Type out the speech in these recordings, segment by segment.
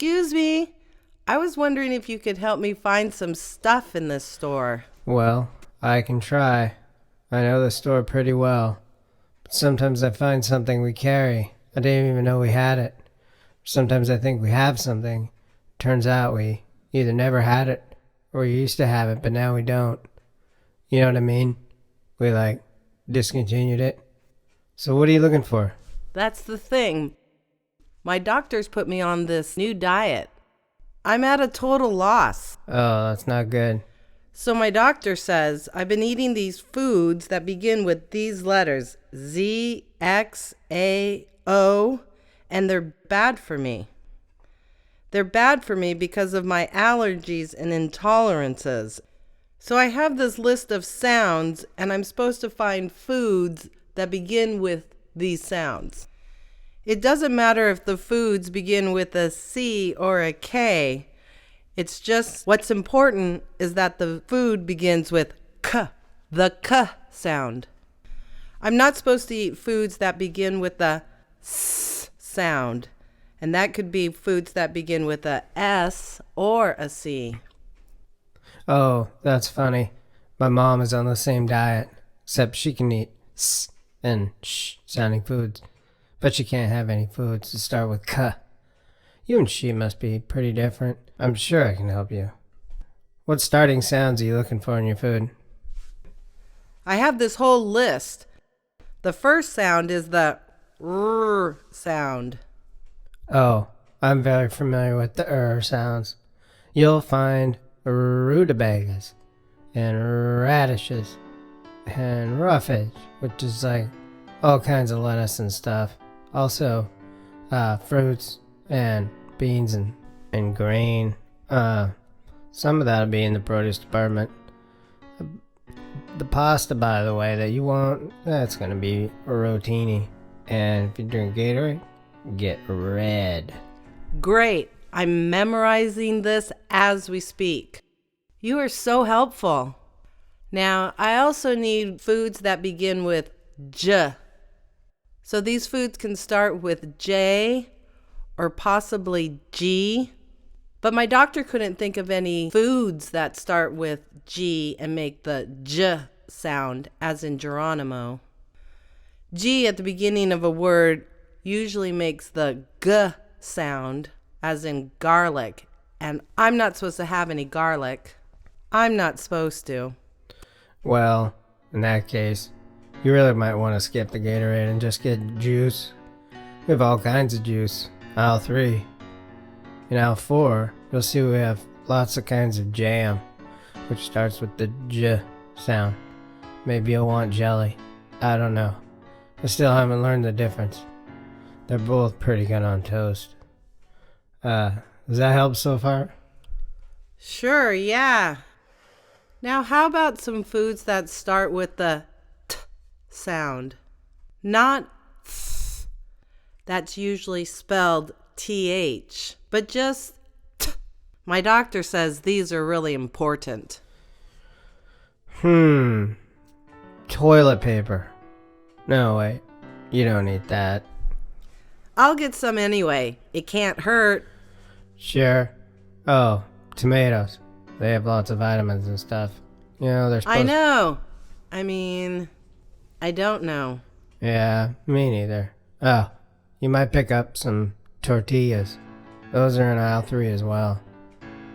Excuse me. I was wondering if you could help me find some stuff in this store. Well, I can try. I know the store pretty well. But sometimes I find something we carry. I didn't even know we had it. Sometimes I think we have something. Turns out we either never had it or we used to have it, but now we don't. You know what I mean? We discontinued it. So what are you looking for? That's the thing. My doctor's put me on this new diet. I'm at a total loss. Oh, that's not good. So my doctor says I've been eating these foods that begin with these letters, Z, X, A, O, and they're bad for me. They're bad for me because of my allergies and intolerances. So I have this list of sounds, and I'm supposed to find foods that begin with these sounds. It doesn't matter if the foods begin with a C or a K. It's just what's important is that the food begins with K, the K sound. I'm not supposed to eat foods that begin with the S sound, and that could be foods that begin with a S or a C. Oh, that's funny. My mom is on the same diet, except she can eat S and sh sounding foods, but she can't have any foods to start with K. You and she must be pretty different. I'm sure I can help you. What starting sounds are you looking for in your food? I have this whole list. The first sound is the R sound. Oh, I'm very familiar with the sounds. You'll find rutabagas and radishes and roughage, which is like all kinds of lettuce and stuff. Also, fruits and beans and grain. Some of that'll be in the produce department. The pasta, by the way, that you want, that's gonna be rotini. And if you drink Gatorade, get red. Great. I'm memorizing this as we speak. You are so helpful. Now, I also need foods that begin with J. So these foods can start with J or possibly G. But my doctor couldn't think of any foods that start with G and make the J sound, as in Geronimo. G at the beginning of a word usually makes the G sound, as in garlic. And I'm not supposed to have any garlic. I'm not supposed to. Well, in that case, you really might want to skip the Gatorade and just get juice. We have all kinds of juice. Aisle 3. In aisle 4, you'll see we have lots of kinds of jam, which starts with the J sound. Maybe you'll want jelly. I don't know. I still haven't learned the difference. They're both pretty good on toast. Does that help so far? Sure, yeah. Now, how about some foods that start with the T sound? Not th. That's usually spelled TH, but just T. My doctor says these are really important. Toilet paper. No, wait. You don't need that. I'll get some anyway. It can't hurt. Sure. Oh, tomatoes. They have lots of vitamins and stuff. You know, they're supposed I know. I mean, I don't know. Yeah, me neither. Oh, you might pick up some tortillas. Those are in aisle 3 as well.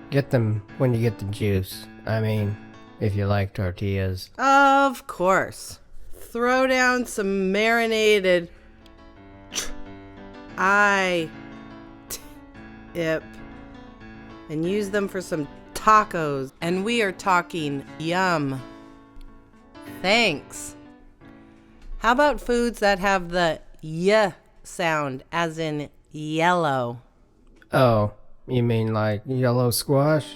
Get them when you get the juice. I mean, if you like tortillas. Of course. Throw down some marinated tip and use them for some tacos. And we are talking yum. Thanks. How about foods that have the y sound, as in yellow? Oh, you mean like yellow squash?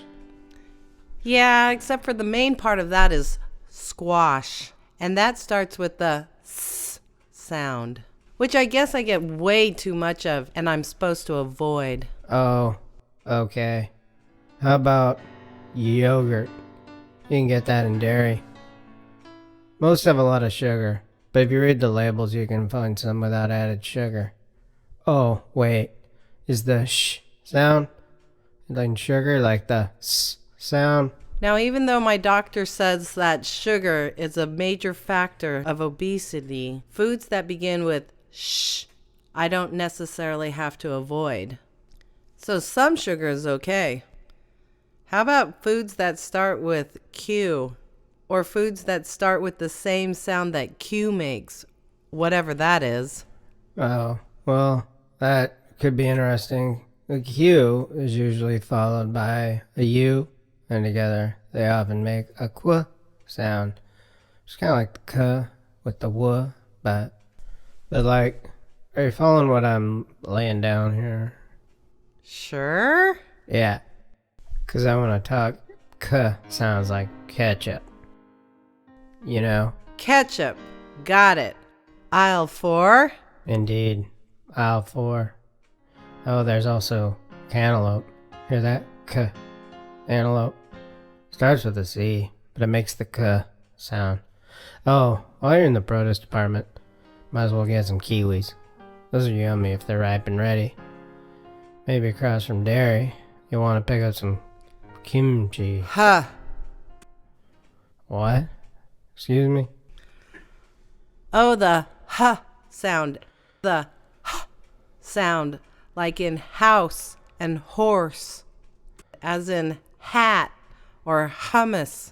Yeah, except for the main part of that is squash. And that starts with the s sound, which I guess I get way too much of and I'm supposed to avoid. Oh, okay. How about yogurt? You can get that in dairy. Most have a lot of sugar, but if you read the labels, you can find some without added sugar. Oh, wait. Is the sh sound Like sugar, like the s sound. Now, even though my doctor says that sugar is a major factor of obesity, foods that begin with sh, I don't necessarily have to avoid. So some sugar is okay. How about foods that start with Q, or foods that start with the same sound that Q makes, whatever that is? Oh, well, that could be interesting. The Q is usually followed by a U, and together they often make a qu sound. It's kind of like the k with the w, but like, are you following what I'm laying down here? Sure. Yeah, because I want to talk k sounds like ketchup. You know? Ketchup. Got it. Aisle 4. Indeed. Aisle 4. Oh, there's also cantaloupe. Hear that? K. Antelope. Starts with a C, but it makes the K sound. Oh, while you're in the produce department, might as well get some kiwis. Those are yummy if they're ripe and ready. Maybe across from dairy, you'll want to pick up some kimchi. Huh. What? Excuse me? Oh, the huh sound. The huh sound, like in house and horse, as in hat or hummus.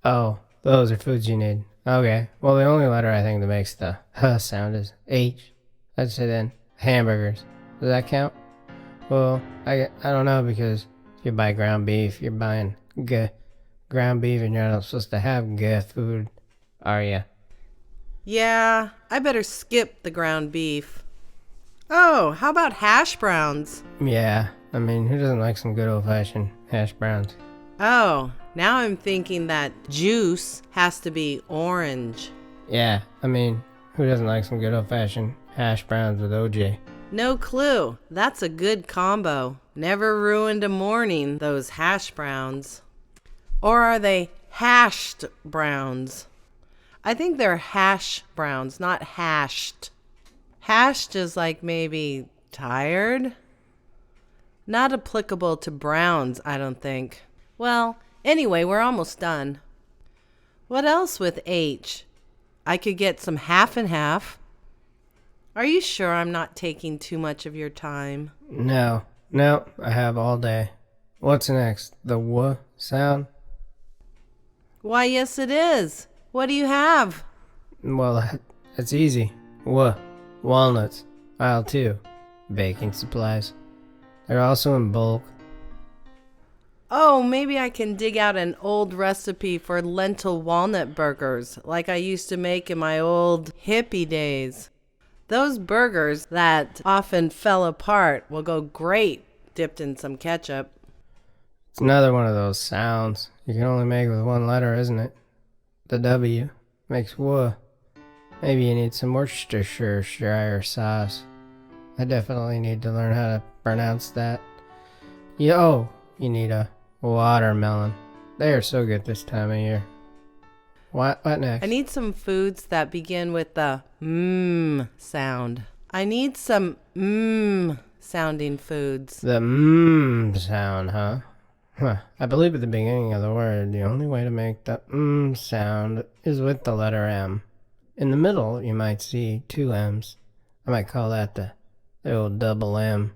Oh, those are foods you need. Okay, well, the only letter I think that makes the huh sound is H. I'd say then hamburgers. Does that count? Well, I don't know, because if you buy ground beef, you're buying ground beef, and you're not supposed to have food, are you? Yeah, I better skip the ground beef. Oh, how about hash browns? Yeah, I mean, who doesn't like some good old-fashioned hash browns? Oh, now I'm thinking that juice has to be orange. Yeah, I mean, who doesn't like some good old-fashioned hash browns with OJ? No clue. That's a good combo. Never ruined a morning, those hash browns. Or are they hashed browns? I think they're hash browns, not hashed. Hashed is like maybe tired. Not applicable to browns, I don't think. Well, anyway, we're almost done. What else with H? I could get some half and half. Are you sure I'm not taking too much of your time? No, I have all day. What's next? The w sound? Why, yes, it is. What do you have? Well, it's easy. Walnuts. Aisle 2. Baking supplies. They're also in bulk. Oh, maybe I can dig out an old recipe for lentil walnut burgers, like I used to make in my old hippie days. Those burgers that often fell apart will go great dipped in some ketchup. It's another one of those sounds you can only make with one letter, isn't it? The W makes w. Maybe you need some Worcestershire sauce. I definitely need to learn how to pronounce that. You need a watermelon. They are so good this time of year. What next? I need some foods that begin with the sound. I need some sounding foods. The sound, huh? I believe at the beginning of the word, the only way to make the sound is with the letter M. In the middle, you might see two M's. I might call that the old double M.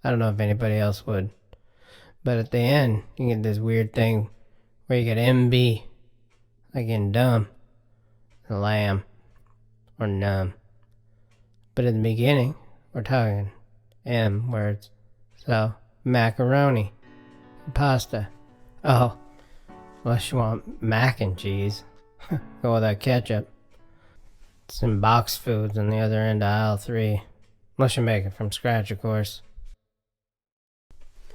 I don't know if anybody else would. But at the end, you get this weird thing where you get MB, like in dumb, lamb, or numb. But in the beginning, we're talking M words. So, macaroni, pasta. Oh, unless you want mac and cheese, go with that ketchup. Some box foods on the other end of aisle 3. Unless you make it from scratch, of course.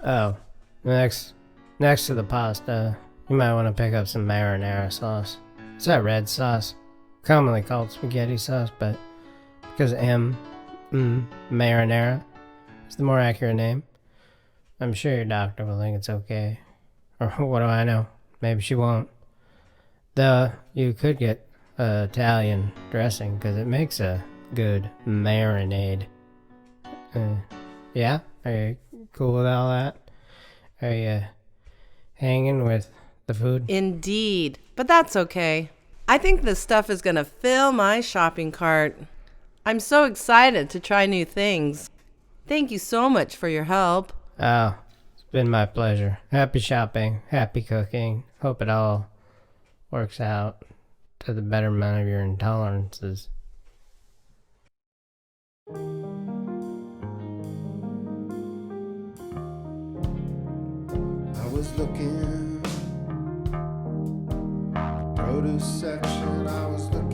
Oh, next to the pasta, you might want to pick up some marinara sauce. It's that red sauce, commonly called spaghetti sauce, but because marinara is the more accurate name, I'm sure your doctor will think it's okay. Or what do I know? Maybe she won't. Though, you could get Italian dressing, because it makes a good marinade. Yeah? Are you cool with all that? Are you hanging with the food? Indeed, but that's okay. I think this stuff is going to fill my shopping cart. I'm so excited to try new things. Thank you so much for your help. Oh, it's been my pleasure. Happy shopping, happy cooking. Hope it all works out to the betterment of your intolerances. I was looking, produce section, I was looking.